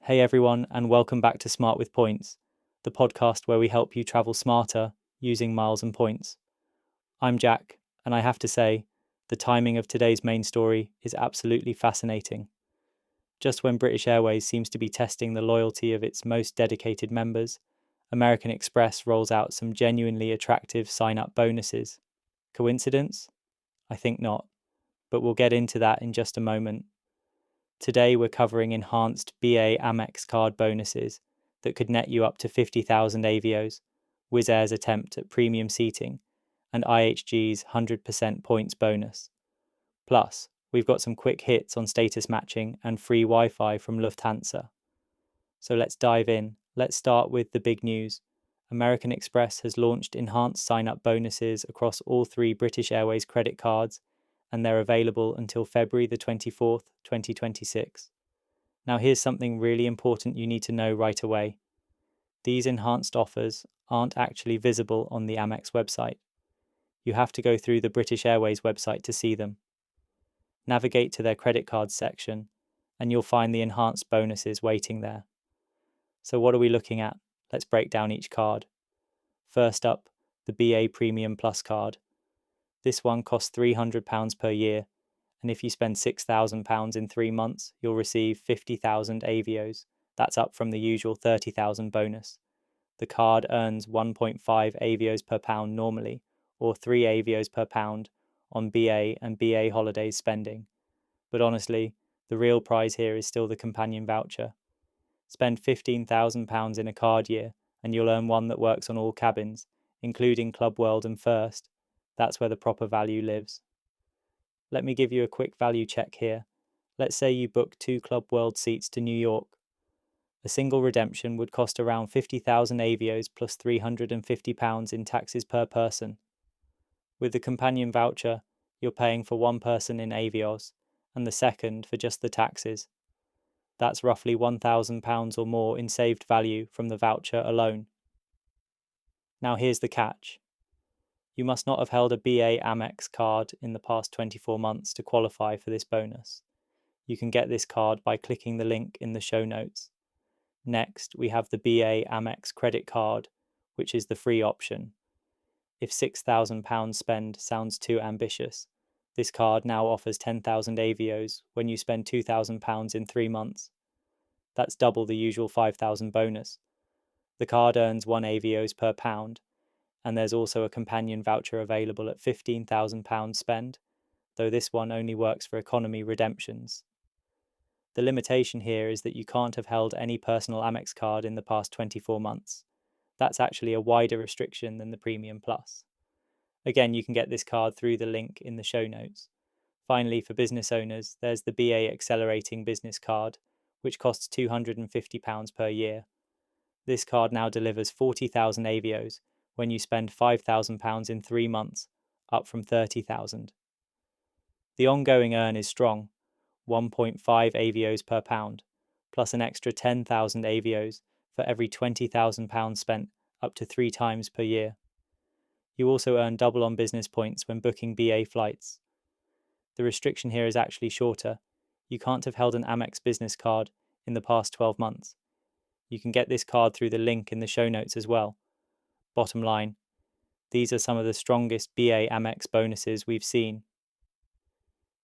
Hey everyone, and welcome back to Smart with Points, the podcast where we help you travel smarter using miles and points. I'm Jack, and I have to say, the timing of today's main story is absolutely fascinating. Just when British Airways seems to be testing the loyalty of its most dedicated members, American Express rolls out some genuinely attractive sign-up bonuses. Coincidence? I think not, but we'll get into that in just a moment. Today we're covering enhanced BA Amex card bonuses that could net you up to 50,000 Avios, Wizz Air's attempt at premium seating, and IHG's 100% points bonus. Plus, we've got some quick hits on status matching and free Wi-Fi from Lufthansa. So let's dive in. Let's start with the big news. American Express has launched enhanced sign-up bonuses across all three British Airways credit cards, and they're available until February the 24th, 2026. Now here's something really important you need to know right away. These enhanced offers aren't actually visible on the Amex website. You have to go through the British Airways website to see them. Navigate to their credit cards section, and you'll find the enhanced bonuses waiting there. So what are we looking at? Let's break down each card. First up, the BA Premium Plus card. This one costs £300 per year, and if you spend £6,000 in 3 months, you'll receive 50,000 Avios. That's up from the usual 30,000 bonus. The card earns 1.5 Avios per pound normally, or 3 Avios per pound on BA and BA holidays spending. But honestly, the real prize here is still the companion voucher. Spend £15,000 in a card year, and you'll earn one that works on all cabins, including Club World and First. That's where the proper value lives. Let me give you a quick value check here. Let's say you book 2 Club World seats to New York. A single redemption would cost around 50,000 Avios plus £350 in taxes per person. With the companion voucher, you're paying for one person in Avios, and the second for just the taxes. That's roughly £1,000 or more in saved value from the voucher alone. Now here's the catch. You must not have held a BA Amex card in the past 24 months to qualify for this bonus. You can get this card by clicking the link in the show notes. Next, we have the BA Amex credit card, which is the free option. If £6,000 spend sounds too ambitious, this card now offers 10,000 Avios when you spend £2,000 in 3 months. That's double the usual 5,000 bonus. The card earns 1 Avios per pound, and there's also a companion voucher available at £15,000 spend, though this one only works for economy redemptions. The limitation here is that you can't have held any personal Amex card in the past 24 months. That's actually a wider restriction than the Premium Plus. Again, you can get this card through the link in the show notes. Finally, for business owners, there's the BA Accelerating Business Card, which costs £250 per year. This card now delivers 40,000 Avios when you spend £5,000 in 3 months, up from 30,000. The ongoing earn is strong, 1.5 Avios per pound, plus an extra 10,000 Avios for every £20,000 spent, up to 3 times per year. You also earn double on business points when booking BA flights. The restriction here is actually shorter. You can't have held an Amex business card in the past 12 months. You can get this card through the link in the show notes as well. Bottom line, these are some of the strongest BA Amex bonuses we've seen.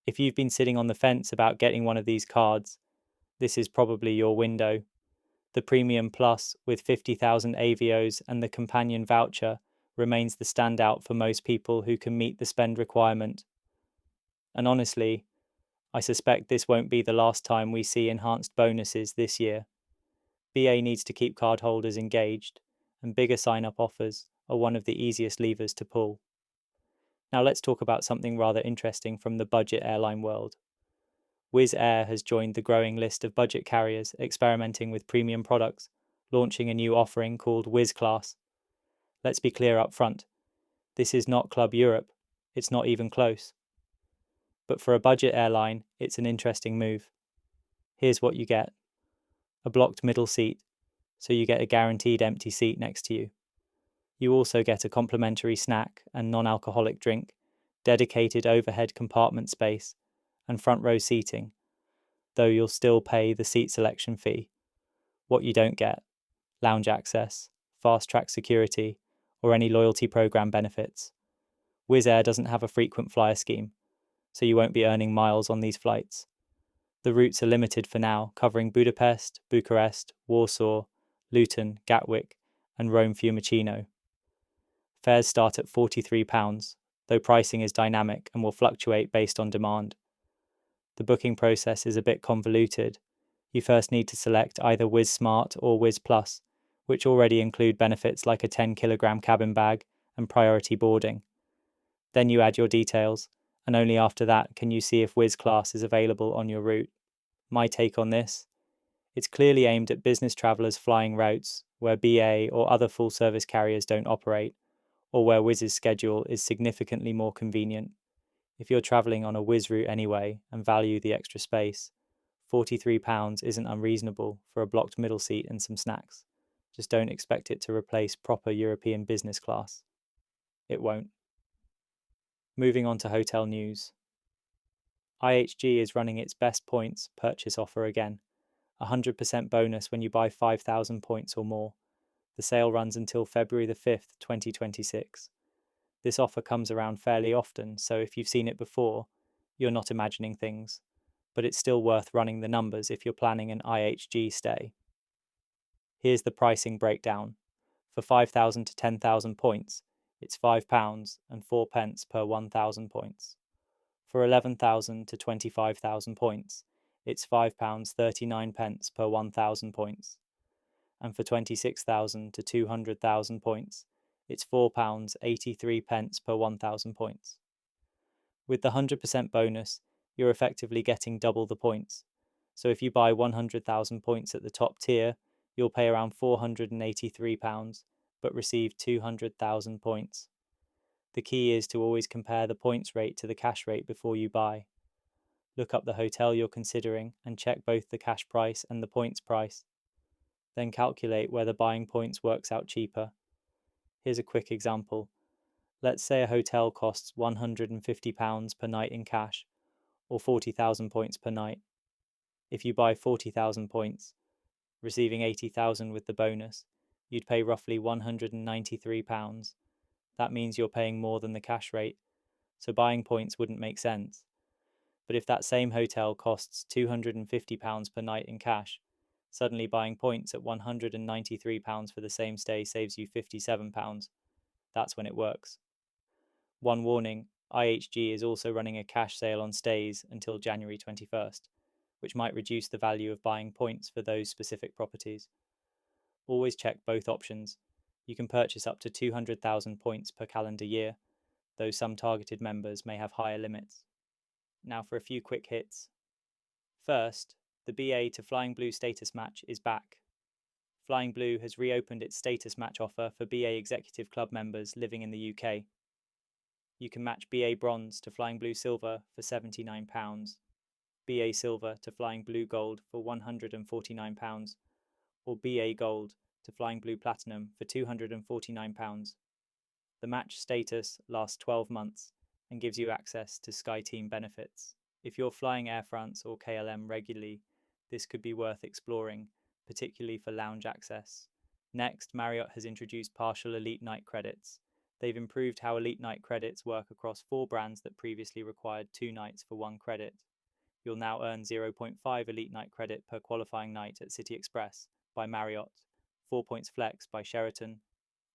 If you've been sitting on the fence about getting one of these cards, this is probably your window. The Premium Plus with 50,000 Avios and the companion voucher remains the standout for most people who can meet the spend requirement. And honestly, I suspect this won't be the last time we see enhanced bonuses this year. BA needs to keep cardholders engaged, and bigger sign-up offers are one of the easiest levers to pull. Now let's talk about something rather interesting from the budget airline world. Wizz Air has joined the growing list of budget carriers experimenting with premium products, launching a new offering called Wizz Class. Let's be clear up front. This is not Club Europe. It's not even close. But for a budget airline, it's an interesting move. Here's what you get. A blocked middle seat, so you get a guaranteed empty seat next to you. You also get a complimentary snack and non-alcoholic drink, dedicated overhead compartment space, and front row seating, though you'll still pay the seat selection fee. What you don't get: lounge access, fast track security, or any loyalty program benefits. Wizz Air doesn't have a frequent flyer scheme, so you won't be earning miles on these flights. The routes are limited for now, covering Budapest, Bucharest, Warsaw, Luton, Gatwick, and Rome Fiumicino. Fares start at £43, though pricing is dynamic and will fluctuate based on demand. The booking process is a bit convoluted. You first need to select either Wizz Smart or Wizz Plus, which already include benefits like a 10-kilogram cabin bag and priority boarding. Then you add your details, and only after that can you see if Wizz Class is available on your route. My take on this: it's clearly aimed at business travellers flying routes where BA or other full-service carriers don't operate, or where Wizz's schedule is significantly more convenient. If you're travelling on a Wizz route anyway and value the extra space, £43 isn't unreasonable for a blocked middle seat and some snacks. Just don't expect it to replace proper European business class. It won't. Moving on to hotel news. IHG is running its best points purchase offer again. 100% bonus when you buy 5,000 points or more. The sale runs until February the 5th, 2026. This offer comes around fairly often, so if you've seen it before, you're not imagining things, but it's still worth running the numbers if you're planning an IHG stay. Here's the pricing breakdown. For 5,000 to 10,000 points, it's £5 and 4 pence per 1,000 points. For 11,000 to 25,000 points, it's £5 39 pence per 1,000 points. And for 26,000 to 200,000 points, it's £4 83 pence per 1,000 points. With the 100% bonus, you're effectively getting double the points. So if you buy 100,000 points at the top tier, you'll pay around £483, but receive 200,000 points. The key is to always compare the points rate to the cash rate before you buy. Look up the hotel you're considering and check both the cash price and the points price. Then calculate whether buying points works out cheaper. Here's a quick example. Let's say a hotel costs £150 per night in cash, or 40,000 points per night. If you buy 40,000 points, receiving 80,000 with the bonus, you'd pay roughly £193. That means you're paying more than the cash rate, so buying points wouldn't make sense. But if that same hotel costs £250 per night in cash, suddenly buying points at £193 for the same stay saves you £57. That's when it works. One warning: IHG is also running a cash sale on stays until January 21st, which might reduce the value of buying points for those specific properties. Always check both options. You can purchase up to 200,000 points per calendar year, though some targeted members may have higher limits. Now for a few quick hits. First, the BA to Flying Blue status match is back. Flying Blue has reopened its status match offer for BA Executive Club members living in the UK. You can match BA Bronze to Flying Blue Silver for £79, BA Silver to Flying Blue Gold for £149, or BA Gold to Flying Blue Platinum for £249. The match status lasts 12 months and gives you access to SkyTeam benefits. If you're flying Air France or KLM regularly, this could be worth exploring, particularly for lounge access. Next, Marriott has introduced partial Elite Night credits. They've improved how Elite Night credits work across 4 brands that previously required 2 nights for 1 credit. You'll now earn 0.5 Elite Night credit per qualifying night at City Express by Marriott, 4 Points Flex by Sheraton,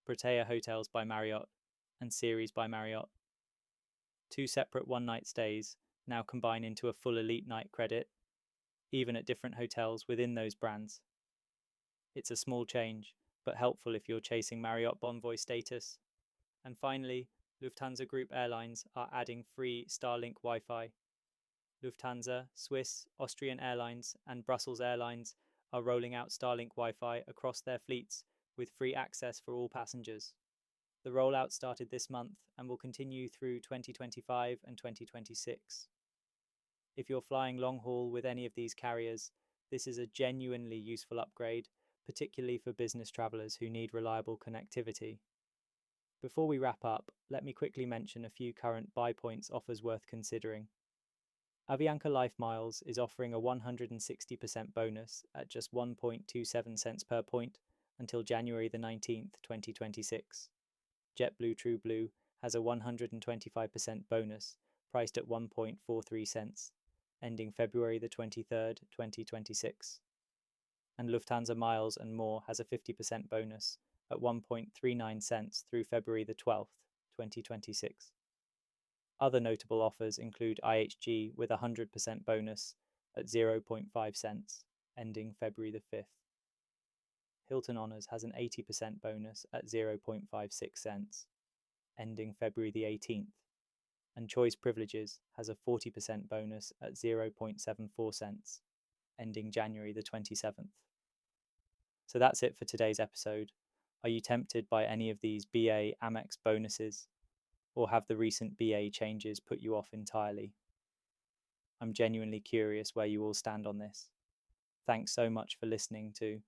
Protea Hotels by Marriott, and Series by Marriott. 2 separate one-night stays now combine into a full Elite Night credit, even at different hotels within those brands. It's a small change, but helpful if you're chasing Marriott Bonvoy status. And finally, Lufthansa Group Airlines are adding free Starlink Wi-Fi. Lufthansa, Swiss, Austrian Airlines, and Brussels Airlines are rolling out Starlink Wi-Fi across their fleets with free access for all passengers. The rollout started this month and will continue through 2025 and 2026. If you're flying long haul with any of these carriers, this is a genuinely useful upgrade, particularly for business travellers who need reliable connectivity. Before we wrap up, let me quickly mention a few current buy points offers worth considering. Avianca Life Miles is offering a 160% bonus at just 1.27 cents per point until January the 19th, 2026. JetBlue TrueBlue has a 125% bonus priced at 1.43 cents, ending February the 23rd, 2026. And Lufthansa Miles and More has a 50% bonus at 1.39 cents through February the 12th, 2026. Other notable offers include IHG with a 100% bonus at 0.5 cents, ending February the 5th. Hilton Honors has an 80% bonus at 0.56 cents, ending February the 18th. And Choice Privileges has a 40% bonus at 0.74 cents, ending January the 27th. So that's it for today's episode. Are you tempted by any of these BA Amex bonuses? Or have the recent BA changes put you off entirely? I'm genuinely curious where you all stand on this. Thanks so much for listening to